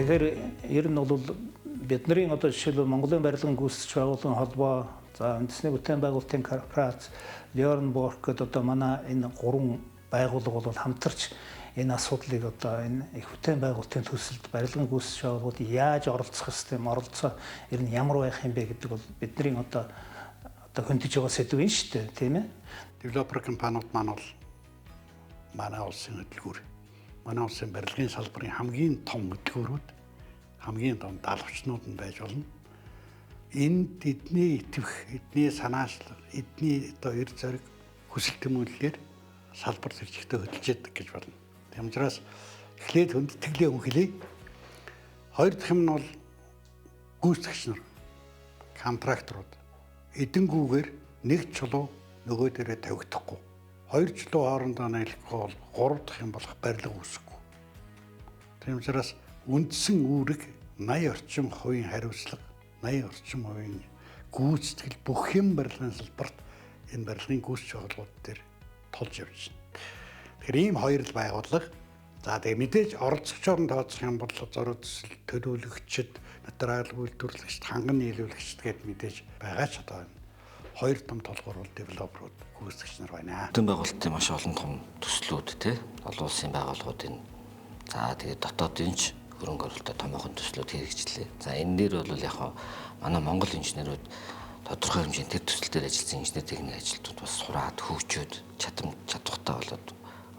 Тэгэхээр ер нь бол бидний одоо жишээлбэл Монголын барилгын гүйцэтгэж байгууллагын холбоо, за үндэсний бүтээн байгуулалтын корпорац, Leonborg гэдэг одоо манай энэ гурван байгууллага бол хамтарч энэ асуудлыг одоо энэ их бүтээн байгуулалтын төсөлд барилгын гүйцэтгэж байгууллагууд яаж оролцох систем, оролцоо ер нь ямар байх юм бэ гэдэг бол бидний одоо хөндөж байгаа сэдв юм шүү дээ, тийм ээ. Девелопер компаниуд маань бол манай улсын хөдөлгүүр, манай улсын барилгын салбарын хамгийн том хөдөлгөөрүүд, хамгийн том даалгавчнууд нь байж болно. Энд эдний итгэх, эдний санаачлал, эдний одоо эр зориг хүсэл тэмүүллээр салбар зэрэгтэй хөдөлж яддаг гэж болно. Тийм учраас эхлээд хүндэтгэлээ үнхлэе. Хоёр дахь юм нь бол гүйцэтгэгч нар, контракторууд эдэнгүүгээр нэг чулуу нөгөө дээрээ тавигдахгүй. Хоёр чулуу хоорондоо нийлэхгүй бол гурав дахь юм болох барилга үүсэхгүй. Тийм учраас үндсэн үүрэг 80 орчим хувийн хариуцлага, 80 орчим хувийн гүйцэтгэл бүх юм барилгын салбарт энэ барилгын гүйцэтгэж байгууллагууд дээр тулж явж байна. Тэгэхээр ийм хоёр л байгууллага. За тэгээ мэдээж оролцогчоор нь тооцох юм бол зориуд төсөл төлөөлөгчд, материал үйлдвэрлэгчд, ханган нийлүүлэгчд гээд мэдээж байгаа ч одоо хоёр том толгуур бол девелоперууд, гүйцэтгэгч нар байна. Бүтээн байгуулалтын маш олон том төслүүд тий олон улсын байгууллагуудын за тэгээд дотоодын ч хөрөнгө оруулалттай томоохон төслүүд хэрэгжлээ. За энэ дээр бол яг манай Монгол инженерүүд тодорхой хэмжээнд тэр төсөл дээр ажилласан инженер техник ажилтнууд бас сураад хөгжөөд чадвартай болоод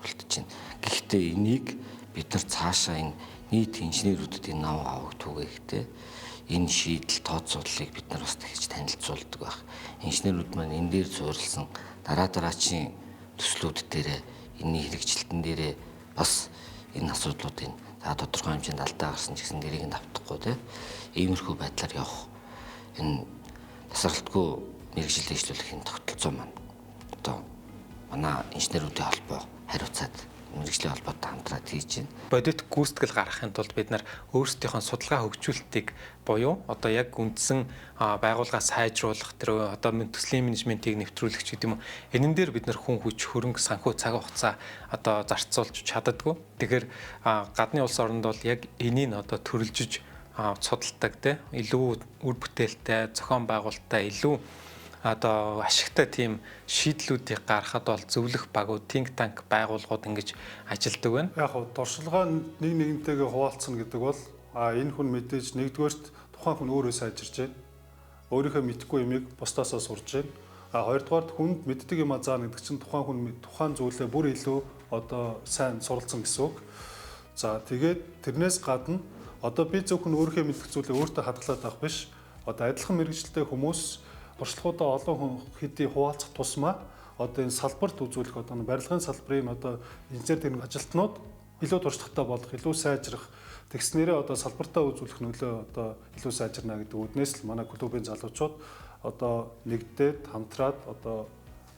үлдэж байна. Гэхдээ энийг бид нар цаашаа энэ нийт инженерүүдэд энэ нав авах түгээхтэй энэ шийдэл тооцооллыг бид нар бас тэгж танилцуулдаг байх. Инженерүүд маань энэ дээр суурилсан дараачийн төслүүд дээр энэний хэрэгжилтэн дээр бас энэ асуудлуудын за тодорхой хэмжээнд алдаа гарсан ч гэсэн нэрийг нь давтахгүй тийм иймэрхүү байдлаар явах энэ тасралтгүй мэргэжил дэвшлүүлэхийн тогтолцоо маань одоо манай инженерүүдийн холбоо хариуцаад мэргэжлийн холбоотой хамтраад хийж байна. Бодит гүйцэтгэл гаргахын тулд бид нар өөрсдийнхөө судалгаа хөгжүүлэлтийг буюу одоо яг үндсэн байгууллага сайжруулах тэр одоо төслийн менежментийг нэвтрүүлэх ч гэдэг юм. Энэ дээр бид нар хүн хүч, хөрөнгө, санхүү, цаг хугацаа одоо зарцуулж чаддаггүй. Тэгэхээр гадны улс оронд бол яг энийг одоо төрөлжиж судалдаг тийм илүү үр бүтээлтэй, зохион байгуулалттай илүү одоо ашигтай тийм шийдлүүдийг гаргахад бол зөвлөх багууд, think tank байгууллагууд ингэж ажилдаг байна. Яг нь туршлагаа нэг нэгнтэйгээ хуваалцсан гэдэг бол энэ хүн мэдээж нэгдүгээрт тухайн хүн өөрөө сайжирч байна. Өөрийнхөө мэдхгүй юмыг бусдаасаа сурж байна. Хоёрдугаарт хүнд мэддэг юм заана гэдэг чинь тухайн хүн тухайн зүйлээ бүр илүү одоо сайн суралцсан гэсэн үг. За тэгээд тэрнээс гадна одоо би зөвхөн өөрийнхөө мэддэг зүйлээ өөртөө хадгалаад авах биш. Одоо адилхан мэрэгчлээ хүмүүс туршлагуудаа олон хэдий хуваалцах тусмаа одоо энэ салбарт үзүүлэх одоо барилгын салбарын одоо инженер техник ажилтнууд илүү туршлагатай болох, илүү сайжрах тэгснээрээ одоо салбартаа үзүүлэх нөлөө одоо илүү сайжирна гэдэг үднээс л манай клубын залуучууд одоо нэгдээд хамтраад одоо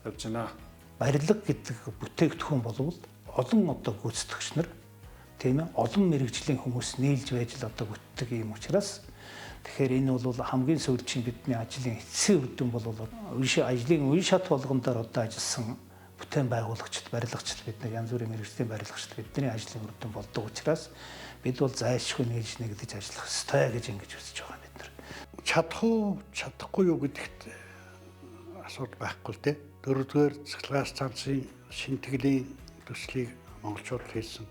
явж байна. Барилга гэдэг бүтээгдэхүүн болвол олон одоо гүйцэтгэгч нар тийм ээ олон мэрэгжлийн хүмүүс нийлж байж л одоо бүтдэг юм учраас тэгэхээр энэ бол хамгийн сүүлчийн бидний ажлын эцсийн үр дүн бол ажлын үе шат болгоноор одоо ажилласан бүтээн байгуулагчид, барилгачид бид нар янз бүрийн мэргэжлийн барилгачид бидний ажлын үр дүн болдог учраас бид бол зайлшгүй нийлж нэгдэж ажиллах ёстой гэж ингэж үзэж байгаа бид нар. Чадах уу, чадахгүй юу гэдэгт асуудал байхгүй л дээ. Дөрөвдүгээр цахилгаан станцын шинтгэлийн төслийг монголчууд хийсэн.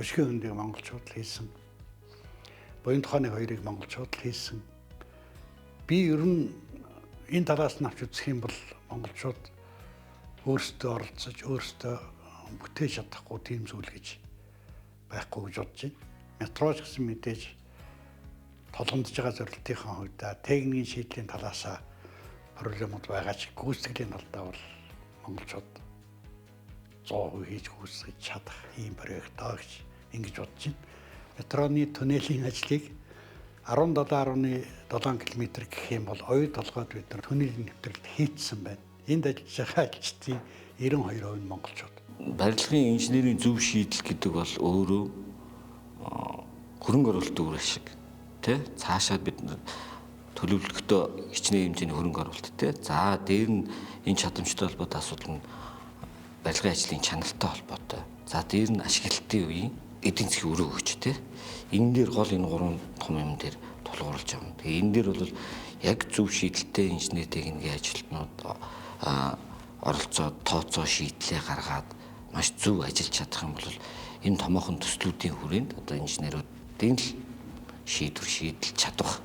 Өшгөө хөндийг монголчууд хийсэн. Буян тухааны хоёрыг монголчууд хийсэн. Би ер нь энэ талаас нь авч үзэх юм бол монголчууд өөрсдөө оролцож, өөрсдөө бүтээж чадахгүй тийм зүйл гэж байхгүй гэж бодож байна. Метроч гэсэн мэдээж толгомдож байгаа зорилтынхаа хувьд техникийн шийдлийн талаасаа проблемууд байгаа ч гүйцэтгэлийн талдаа бол монголчууд 100% хийж гүйцэтгэж чадах ийм проектаа гэж ингэж бодож байна. Метроны туннелийн ажлыг 17.7 км гэх юм бол оюу толгойд бид нар туннелийн нэвтрэлт хийцсэн байна. Энд ажиллаж байгаа ажилчдын 92% нь монголчууд. Барилгын инженерийн зөв шийдэл гэдэг бол өөрөө хөрөнгө оруулалтын үр ашиг тий цаашаад бид төлөвлөлтөд хичнээн хэмжээний хөрөнгө оруулалт тий за дээр нь энэ чадамжтай холбоотой асуудал нь барилгын ажлын чанартай холбоотой за дээр нь ашиглалтын үеийн эдийн засгийн өрөө өгч тий. Энэ дээр гол энэ 3 том юм дээр тулгуурлаж байгаа юм. Тэгээ энэ дээр бол яг зөв шийдэлтэй инженер техникийн ажилтнууд оролцоод тооцоо шийдлээ гаргаад маш зөв ажиллаж чадах юм бол энэ томоохон төслүүдийн хүрээнд одоо инженеруудын л шийдэлж чадах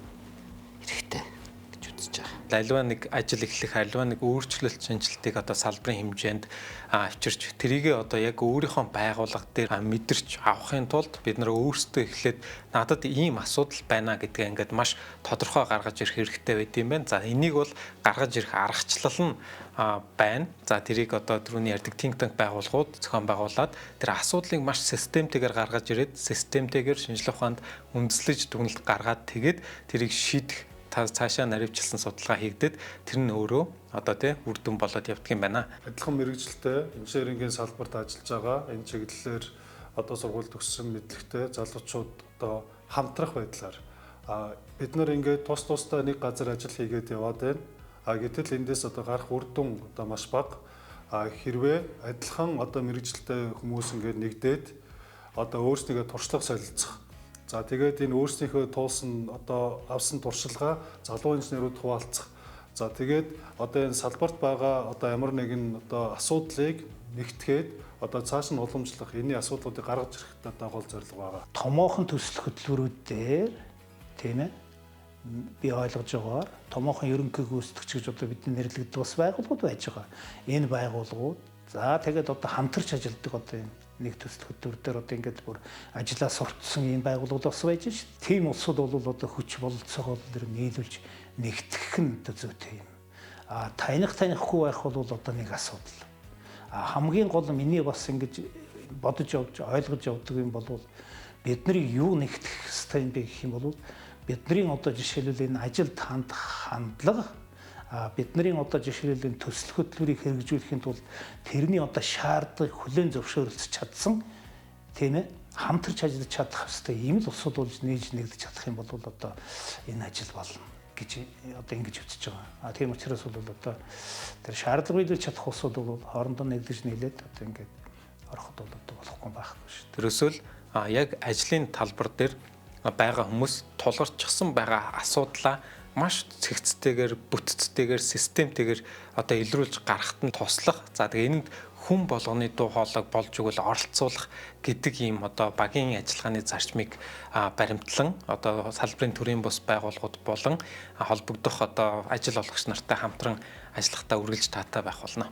хэрэгтэй гэж үзэж байгаа. Аливаа нэг ажил эхлэх, аливаа нэг өөрчлөлт шинжилтийг одоо салбарын хэмжээнд авчирч тэрийгээ одоо яг өөрийнхөө байгууллага дээр мэдэрч авахын тулд бид нэр өөрсдөө эхлээд надад ийм асуудал байна гэдгээ ингээд маш тодорхой гаргаж ирэх хэрэгтэй байт юм байна. За энийг бол гаргаж ирэх аргачлал нь байна. За тэрийг одоо түрүүний ярьдаг think tank байгууллагууд зохион байгуулад тэр асуудлыг маш системтэйгээр гаргаж ирээд системтэйгээр шинжилгээ ухаанд үндэслэж дүгнэлт гаргаад тэгээд тэрийг шийдэх цаашаа наривчлсан судалгаа хийгдээд тэр нь өөрөө одоо тий үр дүн болоод явдаг юм байна. Адилхан мэрэгжилтэй инженерингийн салбарт ажиллаж байгаа энэ чиглэлээр одоо сургууль төгссөн мэдлэгтэй залуучууд одоо хамтрах байдлаар бид нар ингээд тусдаа нэг газар ажил хийгээд яваад байна. Гэтэл эндээс одоо гарах үр дүн одоо маш бага. Хэрвээ адилхан одоо мэрэгжилтэй хүмүүс ингээд нэгдээд одоо өөрсдөө туршлага солилцох. За тэгээд энэ өөрснийхөө туулсан одоо авсан туршилгаа залуу инженерүүд хуваалцах. За тэгээд одоо энэ салбарт байгаа одоо ямар нэгэн одоо асуудлыг нэгтгэхэд одоо цааш нь уламжлах энэний асуудлуудыг гаргаж ирэх одоо гол зорилго байгаа. Томоохон төсөл хөтөлбөрүүд дээр тийм ээ би ойлгож байгаагаар томоохон ерөнхий гүйцэтгэгч гэж одоо бидний нэрлэгддэг бас байгууллагууд байж байгаа. Энэ байгууллагууд за тэгээд одоо хамтарч ажилладаг одоо энэ нэг төсөл хөтөлбөр дээр одоо ингээд бүр ажиллаа сурталчсан ийм байгууллагууд бас байж ш. Тийм улсууд бол одоо хүч бололцоогоо дээр нийлүүлж нэгтгэх нь одоо зүйтэй юм. Танихгүй байх бол одоо нэг асуудал. Хамгийн гол нь миний бас ингэж бодож явж ойлгож явдаг юм бол бидний юу нэгтгэх ёстой юм бэ гэх юм бол бидний одоо жишээлбэл энэ ажилд хандах хандлага бидний одоо жишээлбэл энэ төсөл хөтөлбөрийг хэрэгжүүлэхийн тулд тэрний одоо шаардлагыг хүлээн зөвшөөрөлж чадсан тийм ээ хамтарч ажиллаж чадах хэрэгтэй ийм л улсууд болж нээж нэгдэж чадах юм бол одоо энэ ажил болно гэж одоо ингэж үзэж байгаа. Тийм учраас бол одоо тэр шаардлагыг илүүж чадах улсууд бол хоорондоо нэгдэж нийлээд одоо ингээд ороход бол одоо болохгүй байхгүй шүү. Тэрөөсөө л яг ажлын талбар дээр байгаа хүмүүс тулгарчсан байгаа асуудлаа маш цэгцтэйгээр, бүтцтэйгээр, системтэйгээр одоо илрүүлж гарахт нь туслах. За тэгээ энэнд хүн болгоны дуу хоолойг болж өгөл оролцуулах гэдэг ийм одоо багийн ажиллагааны зарчмыг баримтлан одоо салбарын төрийн бус байгууллагууд болон холбогдох одоо ажил олгогч нартай хамтран ажиллахтаа үргэлж таатай байх болно.